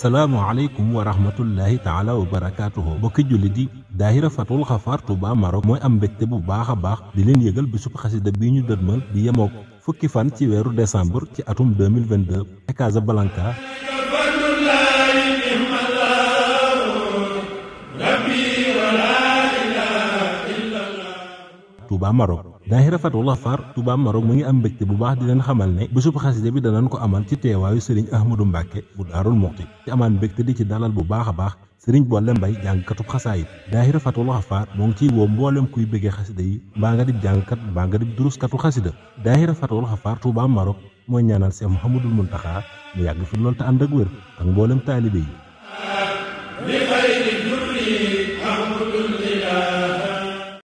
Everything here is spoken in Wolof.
asalaamaaleykum wa rahmatullahi taala wa barakaatuhu mbokki jullit yi daahira Fathul Xafaar Touba Maroc mooy am mbégte bu baax a baax di leen yëgal bisub xasida bii ñu dëdmal di yemook fukki fan ci weeru décembre ci atum 2022 ca Casablanca Touba Maroc. daahira Fathul Xafaar Touba Maroc mu ngi am mbégte bu baax di leen xamal ne bisub xasida bi danañ ko amal ci teewaayu Serigne Ahmadou Mbacke bu Daarul Muxti ci amaan mbégte di ci dalal bu baax a baax Serigne Bolle Mbay jàngkatub xasaayit daahira Fathul Xafaar moo ngi ciy woo mboolem kuy bëggee xasida yi mbaa nga dib jàngkat mbaa nga dib duruskatu xasida daahira Fathul Xafaar Touba Maroc mooy ñaanal Seex Muhammadul Muntaxa mu yàgg fi lool te ànd ak wér ak mboolem taalibe yi